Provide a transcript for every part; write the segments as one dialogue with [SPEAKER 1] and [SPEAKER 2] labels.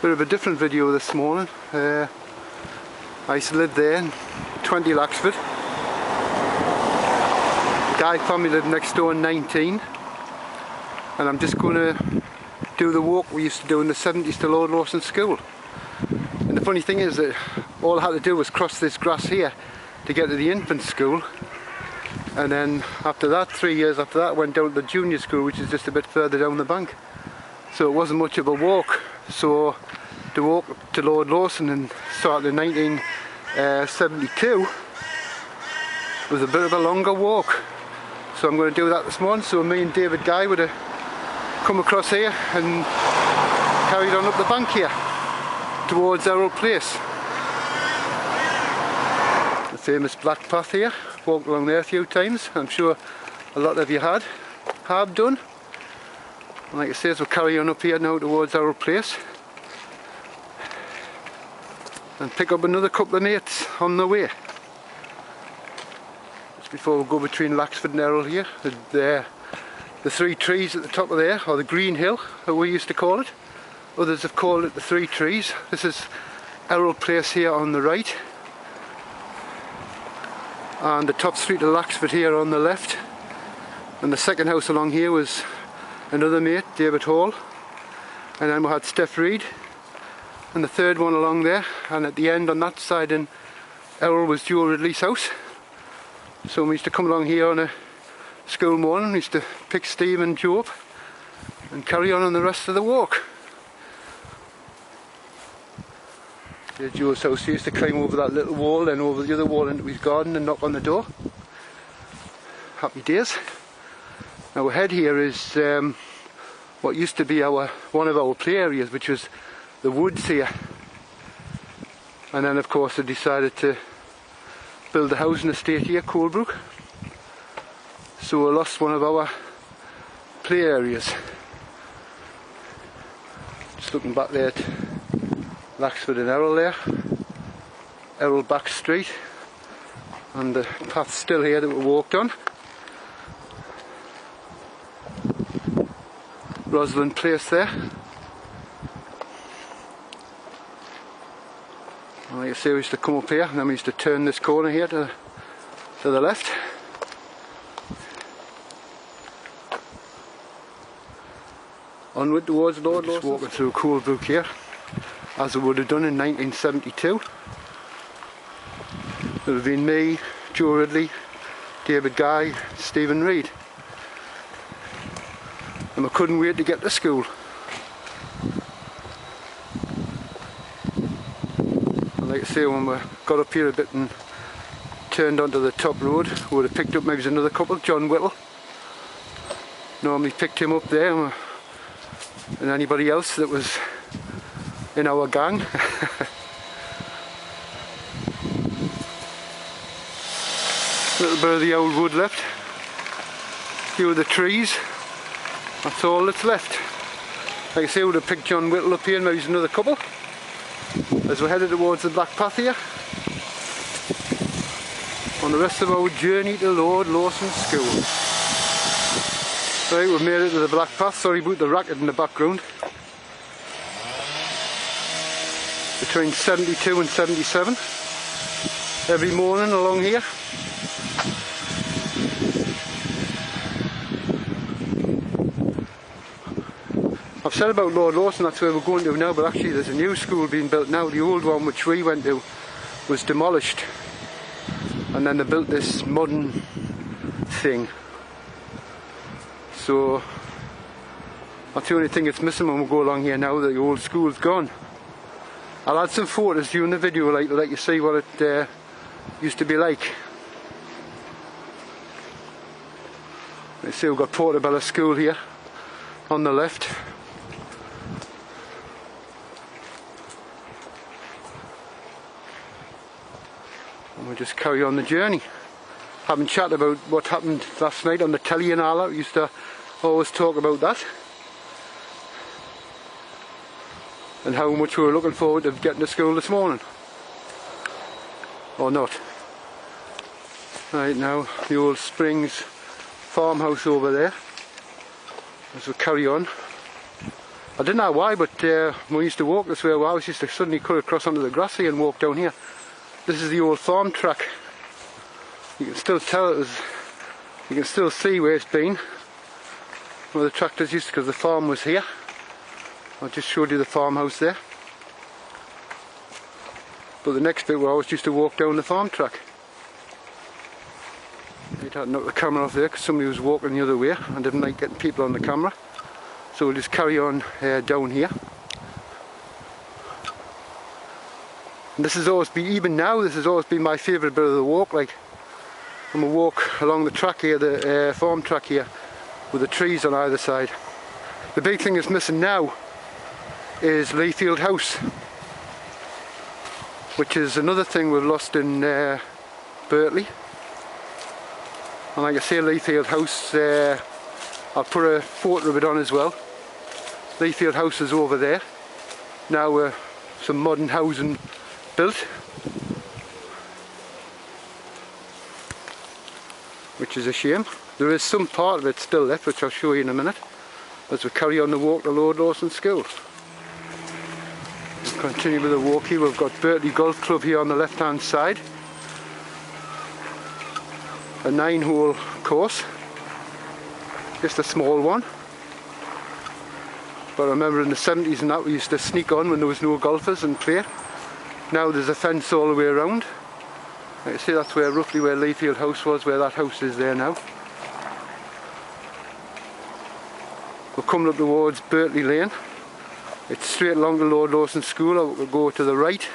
[SPEAKER 1] Bit of a different video this morning. I used to live there in 20 Laxford. The guy family lived next door in 19, and I'm just going to do the walk we used to do in the 70s to Lord Lawson School. And the funny thing is that all I had to do was cross this grass here to get to the infant school, and then after that, 3 years after that, I went down to the junior school, which is just a bit further down the bank. So it wasn't much of a walk. So to walk to Lord Lawson and start in 1972 was a bit of a longer walk. So I'm going to do that this morning. So me and David Guy would have come across here and carried on up the bank here towards Errol Place. The famous black path here. Walked along there a few times. I'm sure a lot of you have done. And like I say, we'll carry on up here now towards Errol Place and pick up another couple of mates on the way. Just before we go between Laxford and Errol here, the three trees at the top of there, or the Green Hill, as we used to call it. Others have called it the Three Trees. This is Errol Place here on the right, and the top street of Laxford here on the left. And the second house along here was another mate, David Hall, and then we had Steph Reed, and the third one along there, and at the end on that side in Errol was Joe Ridley's house. So we used to come along here on a school morning. We used to pick Steve and Joe up and carry on the rest of the walk. Here's Joe's house. He used to climb over that little wall, then over the other wall into his garden and knock on the door. Happy days. Now ahead here is what used to be one of our play areas, which was the woods here. And then of course they decided to build a housing estate here, Colebrook. So we lost one of our play areas. Just looking back there at Laxford and Errol there. Errol back street. And the path's still here that we walked on. Rosalind Place there. And like I say, we used to come up here and then we used to turn this corner here to the left. Onward towards Lord Lawson. Just walking through Colebrook here, as we would have done in 1972. It would have been me, Joe Ridley, David Guy, Stephen Reed. And we couldn't wait to get to school. And like I say, when we got up here a bit and turned onto the top road, we would have picked up maybe another couple. John Whittle normally picked him up there, and anybody else that was in our gang. A little bit of the old wood left, a few of the trees. That's all that's left. Like I say, we would have picked John Whittle up here and maybe another couple as we're headed towards the black path here on the rest of our journey to Lord Lawson School. Right, we've made it to the black path. Sorry about the racket in the background. Between 72 and 77 every morning along here. I've said about Lord Lawson, that's where we're going to now, but actually there's a new school being built now. The old one which we went to was demolished, and then they built this modern thing. So that's the only thing that's missing when we go along here now, that the old school's gone. I'll add some photos during the video to let you see what it used to be like. Let's see, we've got Portobello School here on the left. And we'll just carry on the journey. Having chat about what happened last night on the telly and all that. We used to always talk about that. And how much we were looking forward to getting to school this morning. Or not. Right, now the old Springs farmhouse over there. As we carry on. I didn't know why, but when we used to walk this way, I was used to suddenly cut across onto the grass here and walk down here. This is the old farm track. You can still tell it was, you can still see where it's been, where the tractors used to, because the farm was here. I just showed you the farmhouse there. But the next bit where I was used to walk down the farm track. I had to knock the camera off there because somebody was walking the other way. I didn't like getting people on the camera. So we'll just carry on down here. And this has always been, even now, this has always been my favourite bit of the walk. Like, I'm going to walk along the track here, the farm track here, with the trees on either side. The big thing that's missing now is Leyfield House, which is another thing we've lost in Birtley. And like I say, Leyfield House, I'll put a photo of it on as well. Leyfield House is over there. Now some modern housing built, which is a shame. There is some part of it still left, which I'll show you in a minute, as we carry on the walk to Lord Lawson School. We'll continue with the walk here. We've got Birtley Golf Club here on the left hand side. A 9-hole course, just a small one. But I remember in the 70s and that we used to sneak on when there was no golfers and play. Now there's a fence all the way around. Like I say, that's where roughly where Leyfield House was, where that house is there now. We're coming up towards Birtley Lane. It's straight along to Lord Lawson School, or we'll go to the right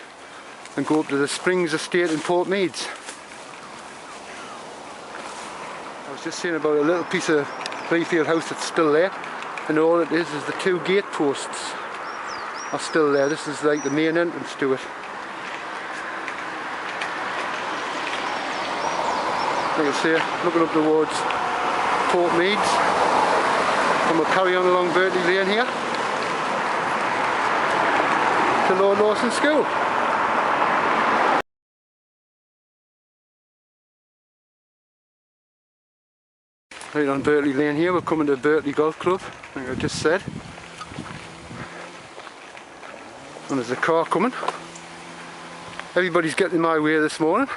[SPEAKER 1] and go up to the Springs Estate in Portmeads. I was just saying about a little piece of Leyfield House that's still there, and all it is the 2 gate posts are still there. This is like the main entrance to it. Like I say, looking up towards Portmeads, and we'll carry on along Birtley Lane here to Lord Lawson School. Right on Birtley Lane here, we're coming to Birtley Golf Club, like I just said. And there's a car coming. Everybody's getting in my way this morning.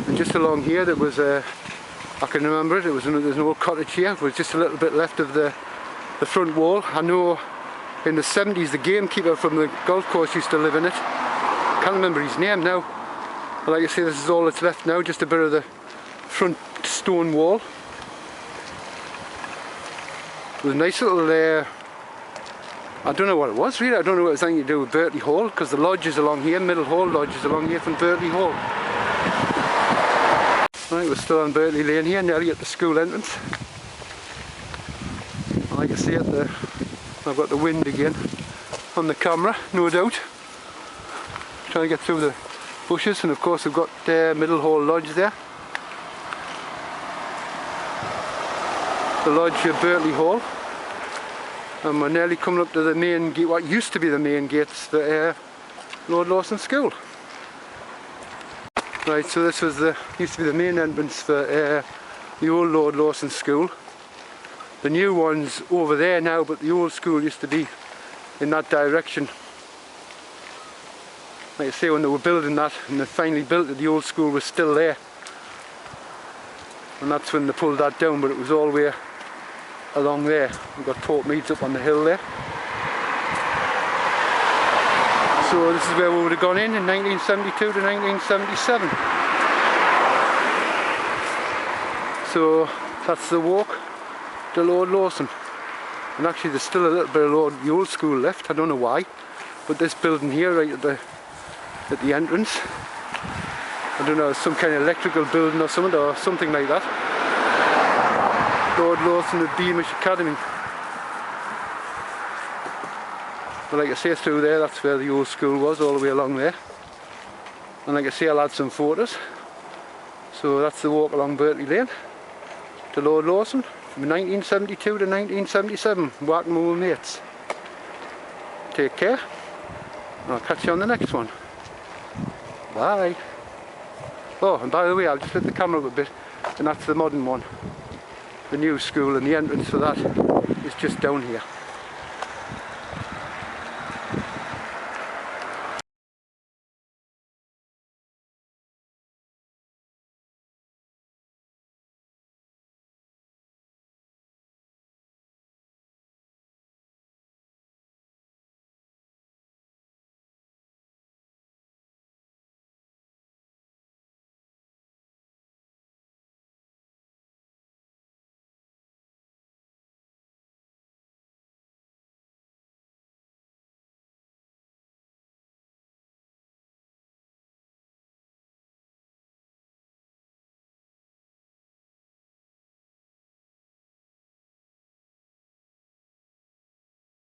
[SPEAKER 1] And just along here there was a, I can remember it, there's an old cottage here. It was just a little bit left of the front wall. I know in the 70s the gamekeeper from the golf course used to live in it. Can't remember his name now. But like I say, this is all that's left now, just a bit of the front stone wall. It was a nice little, I don't know what it was really, I don't know what it was anything to do with Birtley Hall, because the lodge is along here, Middle Hall Lodge is along here from Birtley Hall. Right, we're still on Birtley Lane here, nearly at the school entrance. Like I say, I've got the wind again on the camera, no doubt. Trying to get through the bushes, and of course we've got Middle Hall Lodge there. The lodge of Birtley Hall. And we're nearly coming up to the main gate, what used to be the main gates for Lord Lawson School. Right, so this was used to be the main entrance for the old Lord Lawson School. The new one's over there now, but the old school used to be in that direction. Like I say, when they were building that and they finally built it, the old school was still there. And that's when they pulled that down, but it was all the way along there. We've got Portmeads up on the hill there. So this is where we would have gone in 1972 to 1977. So that's the walk to Lord Lawson. And actually there's still a little bit of the old school left, I don't know why. But this building here right at the entrance, I don't know, some kind of electrical building or something like that. Lord Lawson at Beamish Academy. But like I say, through there, that's where the old school was, all the way along there. And like I say, I'll add some photos. So that's the walk along Birtley Lane to Lord Lawson from 1972 to 1977, walking with my mates. Take care, and I'll catch you on the next one. Bye. Oh, and by the way, I'll just lift the camera up a bit, and that's the modern one. the new school, and the entrance for that is just down here.